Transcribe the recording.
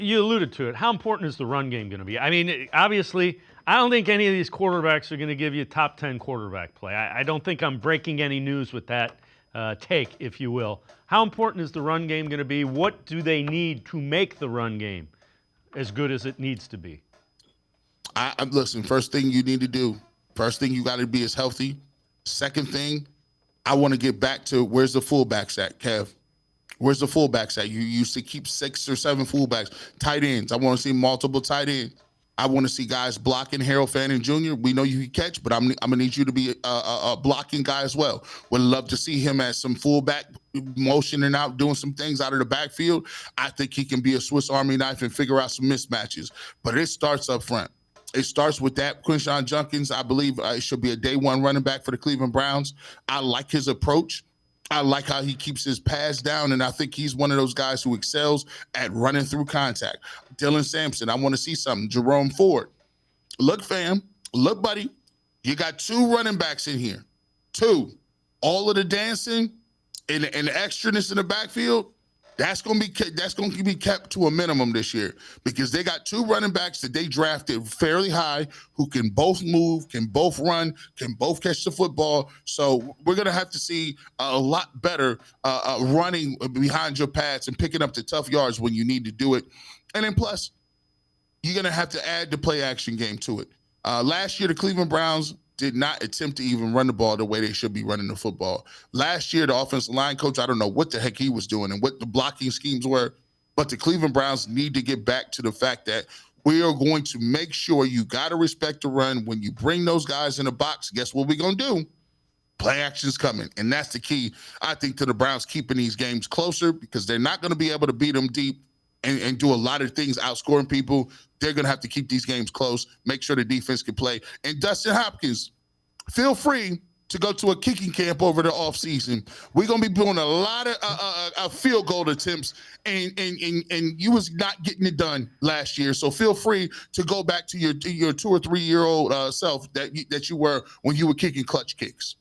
You alluded to it. How important is the run game going to be? I mean, obviously, I don't think any of these quarterbacks are going to give you top 10 quarterback play. I don't think I'm breaking any news with that take, if you will. How important is the run game going to be? What do they need to make the run game as good as it needs to be? Listen, first thing you need to do, first thing you got to be is healthy. Second thing, I want to get back to where's the fullbacks at, Kev? Where's the fullbacks at? You used to keep 6 or 7 fullbacks. Tight ends. I want to see multiple tight ends. I want to see guys blocking. Harold Fanning Jr., we know you can catch, but I'm going to need you to be a blocking guy as well. Would love to see him as some fullback, motioning out, doing some things out of the backfield. I think he can be a Swiss Army knife and figure out some mismatches. But it starts up front. It starts with that. Quinshon Judkins, I believe it should be a day one running back for the Cleveland Browns. I like his approach. I like how he keeps his pass down, and I think he's one of those guys who excels at running through contact. Dylan Sampson, I want to see something. Jerome Ford. Look, fam. Look, buddy. You got 2 running backs in here. 2. All of the dancing and the extraness in the backfield, that's going to be kept to a minimum this year because they got 2 running backs that they drafted fairly high who can both move, can both run, can both catch the football. So we're going to have to see a lot better running behind your pads and picking up the tough yards when you need to do it. And then plus, you're going to have to add the play action game to it. Last year, the Cleveland Browns did not attempt to even run the ball the way they should be running the football. Last year, the offensive line coach, I don't know what the heck he was doing and what the blocking schemes were, but the Cleveland Browns need to get back to the fact that we are going to make sure you got to respect the run. When you bring those guys in the box, guess what we're going to do? Play action's coming. And that's the key, I think, to the Browns keeping these games closer because they're not going to be able to beat them deep and do a lot of things outscoring people. They're going to have to keep these games close, make sure the defense can play. And Dustin Hopkins, feel free to go to a kicking camp over the offseason. We're going to be doing a lot of field goal attempts, and you was not getting it done last year. So feel free to go back to your 2 or 3 year old self that you were when you were kicking clutch kicks.